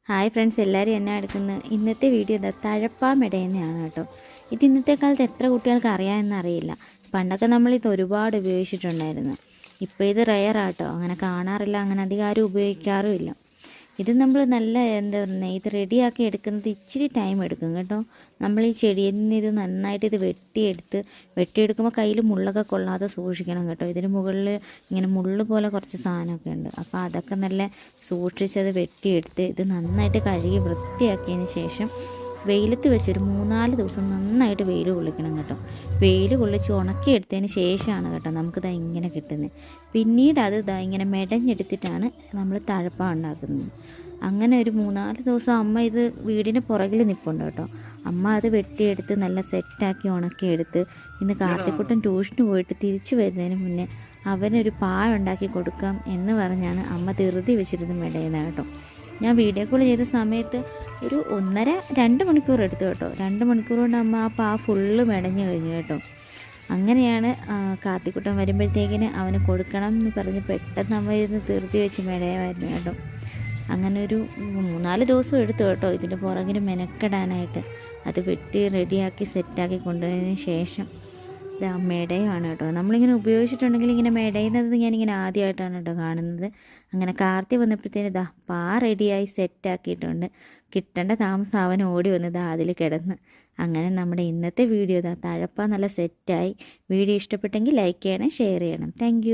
Hi friends, എല്ലാവരും എന്നാ എടുക്കുന്നത്? ഇന്നത്തെ വീഡിയോ ഇതാ തഴപ്പാ മെടയുന്നതാണ് കേട്ടോ. ഇത് ഇന്നത്തെ കാലത്ത് എത്ര കുട്ടികൾക്ക് അറിയാമെന്നറിയില്ല. പണ്ടൊക്കെ നമ്മളിത് ഒരുപാട് ഉപയോഗിച്ചിട്ടുണ്ടായിരുന്നു. ഇപ്പോൾ ഇത് റെയറാട്ടോ, അങ്ങനെ കാണാറില്ല, അങ്ങനെ അധികം ആരും ഉപയോഗിക്കാറുമില്ല. ഇത് നമ്മൾ നല്ല എന്താ പറയുക, ഇത് റെഡിയാക്കി എടുക്കുന്നത് ഇച്ചിരി ടൈം എടുക്കും കേട്ടോ. നമ്മൾ ഈ ചെടിയിൽ നിന്ന് ഇത് നന്നായിട്ട് ഇത് വെട്ടിയെടുക്കുമ്പോൾ കയ്യിൽ മുള്ളൊക്കെ കൊള്ളാതെ സൂക്ഷിക്കണം കേട്ടോ. ഇതിന് മുകളിൽ ഇങ്ങനെ മുള്ള് പോലെ കുറച്ച് സാധനമൊക്കെ ഉണ്ട്. അപ്പോൾ അതൊക്കെ നല്ല സൂക്ഷിച്ചത് വെട്ടിയെടുത്ത് ഇത് നന്നായിട്ട് കഴുകി വൃത്തിയാക്കിയതിന് ശേഷം വെയിലത്ത് വെച്ചൊരു 3-4 ദിവസം നന്നായിട്ട് വെയിൽ കൊള്ളിക്കണം കേട്ടോ. വെയിൽ കൊള്ളിച്ച് ഉണക്കിയെടുത്തതിന് ശേഷമാണ് കേട്ടോ നമുക്കിത് ഇങ്ങനെ കിട്ടുന്നത്. പിന്നീട് അത് ഇങ്ങനെ മെടഞ്ഞെടുത്തിട്ടാണ് നമ്മൾ തഴപ്പ ഉണ്ടാക്കുന്നത്. അങ്ങനെ ഒരു 3-4 ദിവസം അമ്മ ഇത് വീടിന് പുറകിൽ നിൽപ്പുണ്ട് കേട്ടോ. അമ്മ അത് വെട്ടിയെടുത്ത് നല്ല സെറ്റാക്കി ഉണക്കിയെടുത്ത് ഇന്ന് കാർത്തിക്കുട്ടൻ ട്യൂഷന് പോയിട്ട് തിരിച്ചു വരുന്നതിന് മുന്നേ അവനൊരു പായ ഉണ്ടാക്കി കൊടുക്കാം എന്ന് പറഞ്ഞാണ് അമ്മ ധൃതി വെച്ചിരുന്ന് മെടയുന്നത് കേട്ടോ. ഞാൻ വീഡിയോ കോൾ ചെയ്ത സമയത്ത് ഒരു 1.5-2 മണിക്കൂർ എടുത്തു കേട്ടോ. 2 മണിക്കൂർ കൊണ്ട് അമ്മ ആ പാ ഫുള്ള് മെടഞ്ഞു കഴിഞ്ഞു കേട്ടോ. അങ്ങനെയാണ് കാർത്തിക്കുട്ടൻ വരുമ്പോഴത്തേക്കിന് അവന് കൊടുക്കണം എന്ന് പറഞ്ഞ് പെട്ടെന്ന് അമ്മ ഇരുന്ന് ധൃതി വെച്ച് മെടയുമായിരുന്നു കേട്ടോ. അങ്ങനെ ഒരു 3-4 ദിവസം എടുത്തു കേട്ടോ ഇതിൻ്റെ പുറകിന് മെനക്കെടാനായിട്ട്. അത് വെട്ടി റെഡിയാക്കി സെറ്റാക്കി കൊണ്ടുപോയതിന് ശേഷം ഇതാ മെടയുമാണ് കേട്ടോ. നമ്മളിങ്ങനെ ഉപയോഗിച്ചിട്ടുണ്ടെങ്കിൽ ഇങ്ങനെ മെടയുന്നത് ഞാനിങ്ങനെ ആദ്യമായിട്ടാണ് കേട്ടോ കാണുന്നത്. അങ്ങനെ കാർത്തി വന്നപ്പോഴത്തേന് ഇതാ പാ റെഡിയായി സെറ്റാക്കിയിട്ടുണ്ട്. കിട്ടേണ്ട താമസം അവൻ ഓടി വന്ന് അതിൽ കിടന്ന്. അങ്ങനെ നമ്മുടെ ഇന്നത്തെ വീഡിയോ തഴപ്പ നല്ല സെറ്റായി. വീഡിയോ ഇഷ്ടപ്പെട്ടെങ്കിൽ ലൈക്ക് ചെയ്യണം, ഷെയർ ചെയ്യണം. താങ്ക്